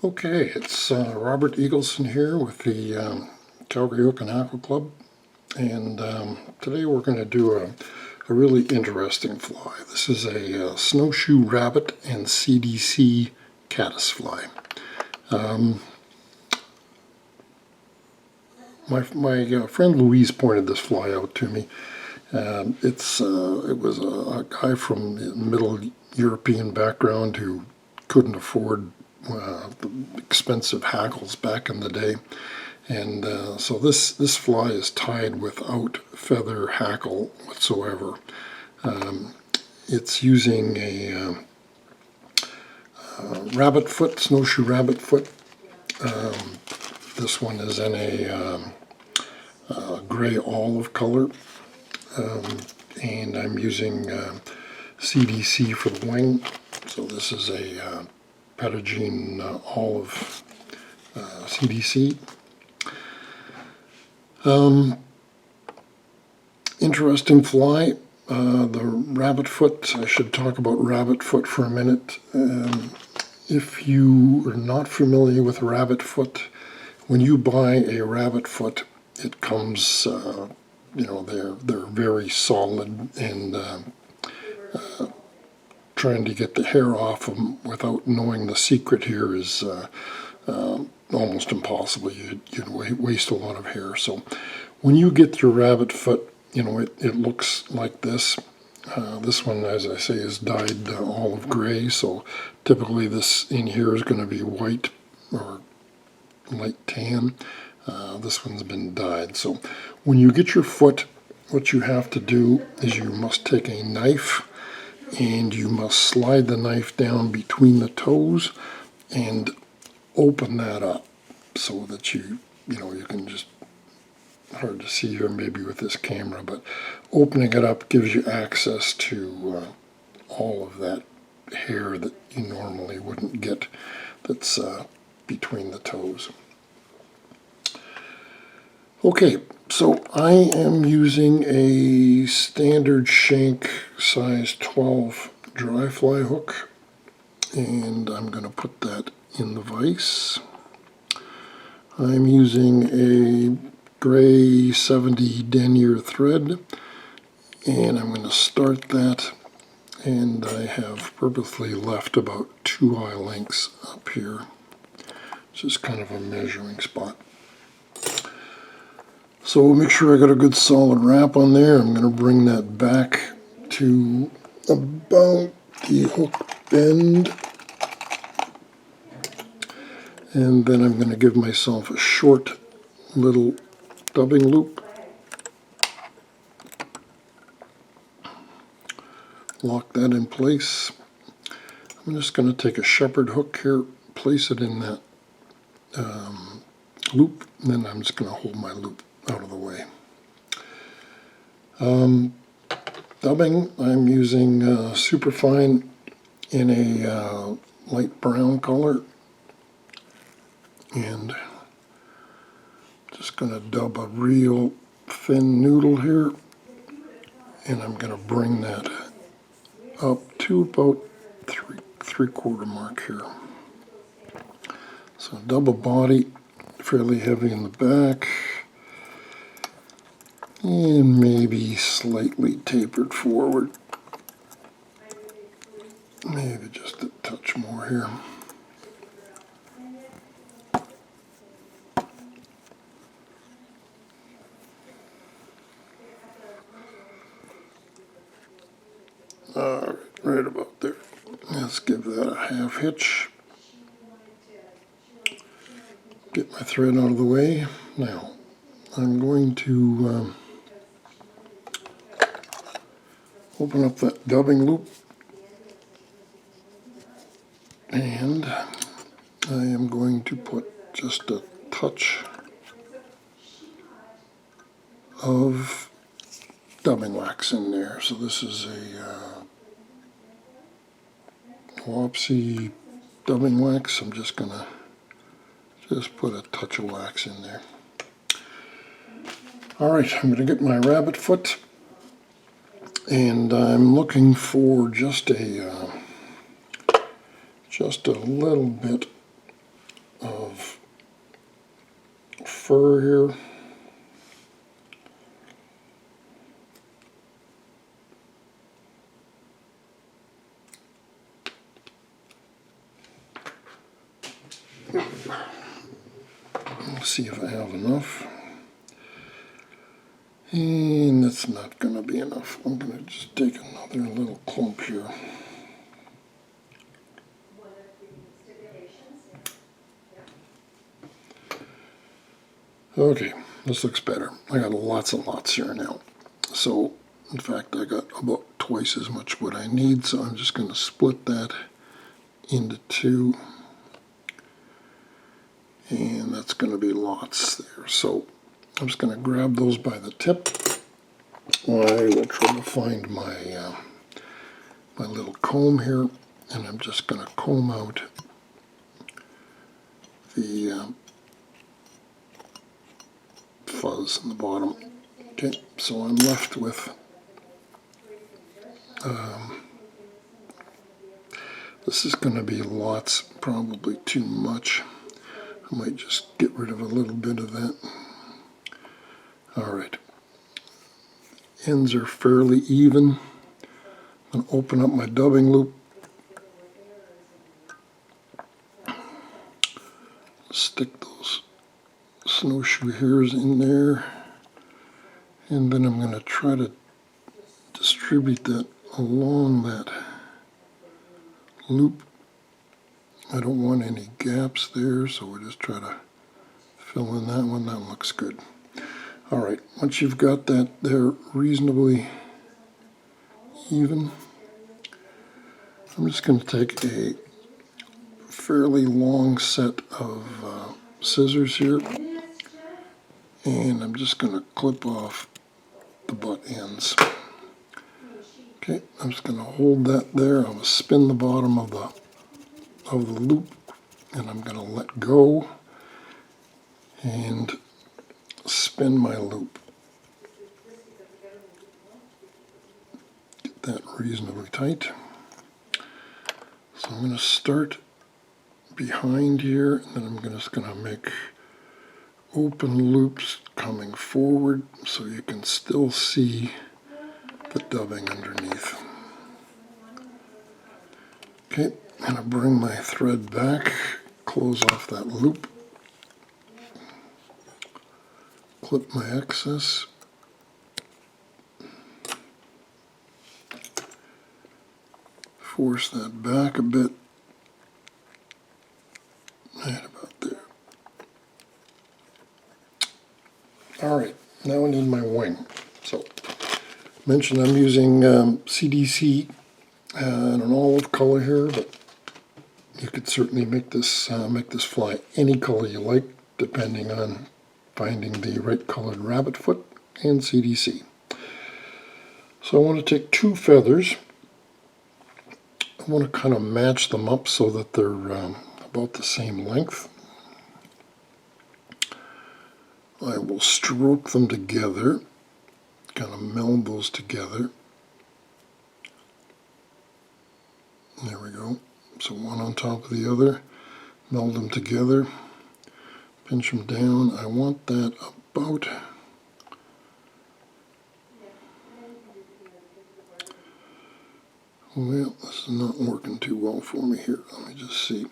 Okay, it's Robert Eagleson here with the Calgary Hook and Hackle Club, and today we're going to do a really interesting fly. This is a snowshoe rabbit and CDC caddis fly. My friend Louise pointed this fly out to me. It was a guy from the Middle European background who couldn't afford the expensive hackles back in the day, and so this fly is tied without feather hackle whatsoever. It's using a rabbit foot, snowshoe rabbit foot. This one is in a gray olive color, and I'm using CDC for the wing. So this is a Petagene olive CDC. Interesting fly. The rabbit foot, I should talk about rabbit foot for a minute. If you are not familiar with rabbit foot, when you buy a rabbit foot, it comes, they're very solid, and trying to get the hair off them without knowing the secret here is almost impossible. You'd waste a lot of hair. So when you get your rabbit foot, it looks like this. This one, as I say, is dyed olive gray, so typically this in here is going to be white or light tan. This one's been dyed. So when you get your foot, what you have to do is you must take a knife and you must slide the knife down between the toes and open that up so that you can just, hard to see here maybe with this camera, but opening it up gives you access to all of that hair that you normally wouldn't get that's between the toes. Okay, so I am using a standard shank size 12 dry fly hook, and I'm going to put that in the vise. I'm using a gray 70 denier thread, and I'm going to start that, and I have purposely left about 2 eye lengths up here. It's just kind of a measuring spot. So we'll make sure I got a good solid wrap on there. I'm going to bring that back to about the hook bend, and then I'm going to give myself a short little dubbing loop. Lock that in place. I'm just going to take a shepherd hook here, place it in that loop, and then I'm just going to hold my loop out of the way. Dubbing, I'm using superfine in a light brown color, and just going to dub a real thin noodle here, and I'm going to bring that up to about three-quarter mark here. So double body, fairly heavy in the back, and maybe slightly tapered forward. Maybe just a touch more here. Alright, right about there. Let's give that a half hitch. Get my thread out of the way. Now, I'm going to open up that dubbing loop, and I am going to put just a touch of dubbing wax in there. So this is a Wapsi dubbing wax. I'm just going to put a touch of wax in there. Alright, I'm going to get my rabbit foot, and I'm looking for just a little bit of fur here. Let's see if I have enough. And that's not going to be enough. I'm going to just take another little clump here. Okay, this looks better. I got lots and lots here now. So, in fact, I got about twice as much what I need, so I'm just going to split that into two. And that's going to be lots there. So, I'm just going to grab those by the tip. I will try to find my, my little comb here, and I'm just going to comb out the fuzz in the bottom. Okay, so I'm left with this is going to be lots, probably too much. I might just get rid of a little bit of that. Alright, ends are fairly even. I'm going to open up my dubbing loop. Stick those snowshoe hairs in there, and then I'm going to try to distribute that along that loop. I don't want any gaps there, so we'll just try to fill in that one. That looks good. Alright, once you've got that there reasonably even, I'm just going to take a fairly long set of scissors here, and I'm just going to clip off the butt ends. Okay, I'm just going to hold that there. I'm going to spin the bottom of the loop, and I'm going to let go and spin my loop. Get that reasonably tight. So I'm going to start behind here, and then I'm just going to make open loops coming forward so you can still see the dubbing underneath. Okay, I'm going to bring my thread back, close off that loop, clip my excess, force that back a bit, right about there. Alright, now I need my wing. So, mentioned I'm using CDC in an olive color here, but you could certainly make this fly any color you like, depending on finding the right colored rabbit foot and CDC. So I want to take two feathers. I want to kind of match them up so that they're about the same length. I will stroke them together, kind of meld those together. There we go. So one on top of the other, meld them together, pinch them down. I want that about well, this is not working too well for me here. Let me just see.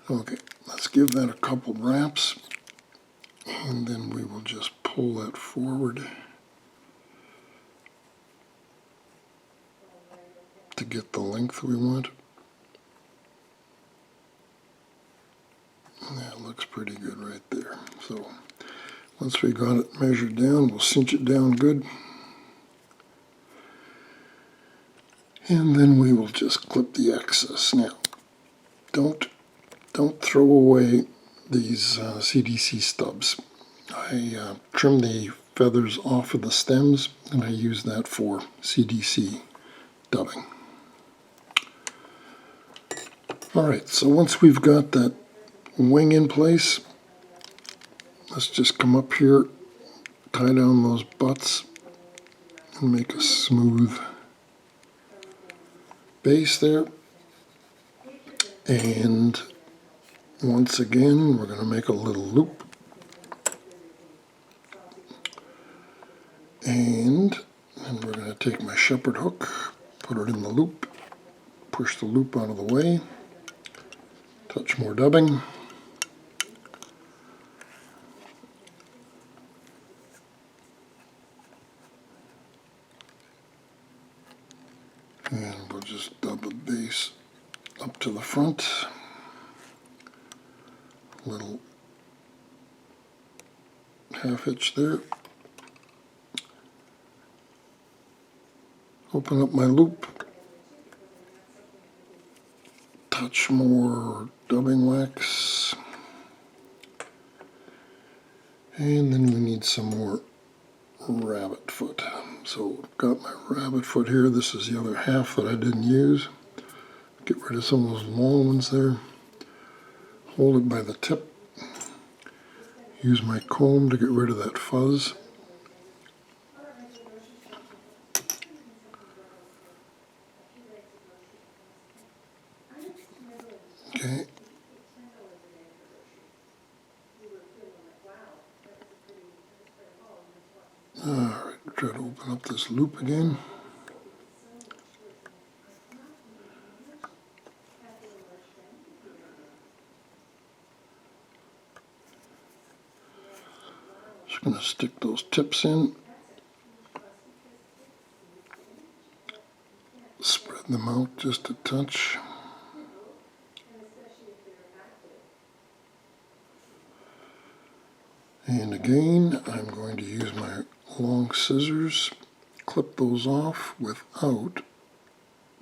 Okay, let's give that a couple wraps, and then we will just pull that forward to get the length we want. That looks pretty good right there. So once we got it measured down, we'll cinch it down good. And then we will just clip the excess. Now, don't throw away these CDC stubs. I trim the feathers off of the stems, and I use that for CDC dubbing. Alright, so once we've got that wing in place, let's just come up here, tie down those butts and make a smooth base there. And once again, we're going to make a little loop. And we're going to take my shepherd hook, put it in the loop, push the loop out of the way, touch more dubbing. And we'll just dub the base up to the front. Little half hitch there. Open up my loop. Touch more dubbing wax. And then we need some more rabbit foot. So I've got my rabbit foot here. This is the other half that I didn't use. Get rid of some of those long ones there. Hold it by the tip. Use my comb to get rid of that fuzz. Okay. Alright, try to open up this loop again. Just going to stick those tips in. Spread them out just a touch. And again, I'm going to use my long scissors, clip those off without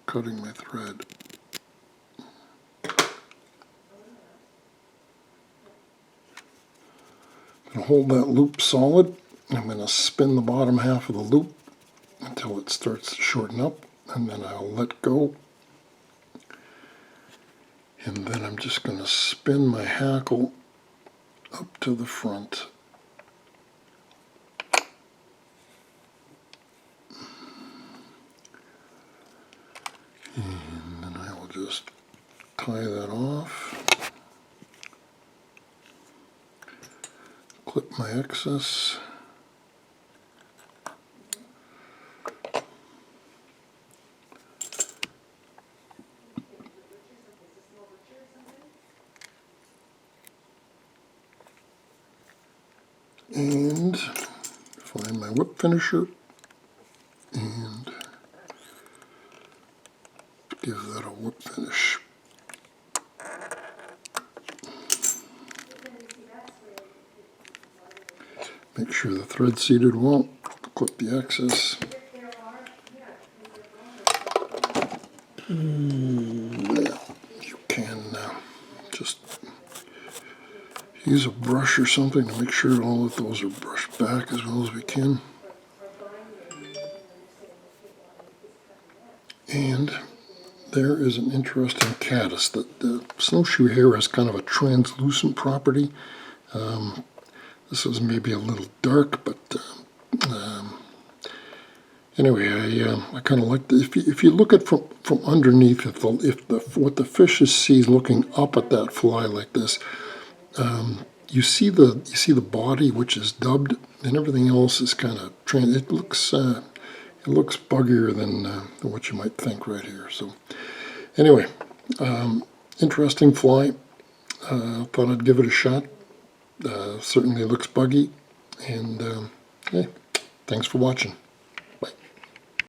cutting my thread. I'm going to hold that loop solid. I'm going to spin the bottom half of the loop until it starts to shorten up, and then I'll let go. And then I'm just going to spin my hackle up to the front. And then I will just tie that off. Clip my excess. And find my whip finisher and give that a whip finish. Make sure the thread's seated well. Clip the excess. Now you can just use a brush or something to make sure all of those are brushed back as well as we can. And there is an interesting caddis. The snowshoe hair has kind of a translucent property. This is maybe a little dark, but anyway, I kind of like this. If you look at from underneath, what the fish sees looking up at that fly like this, you see the body, which is dubbed, and everything else is kind of it looks buggier than what you might think right here. So anyway, interesting fly. Thought I'd give it a shot. Certainly looks buggy, and hey, thanks for watching.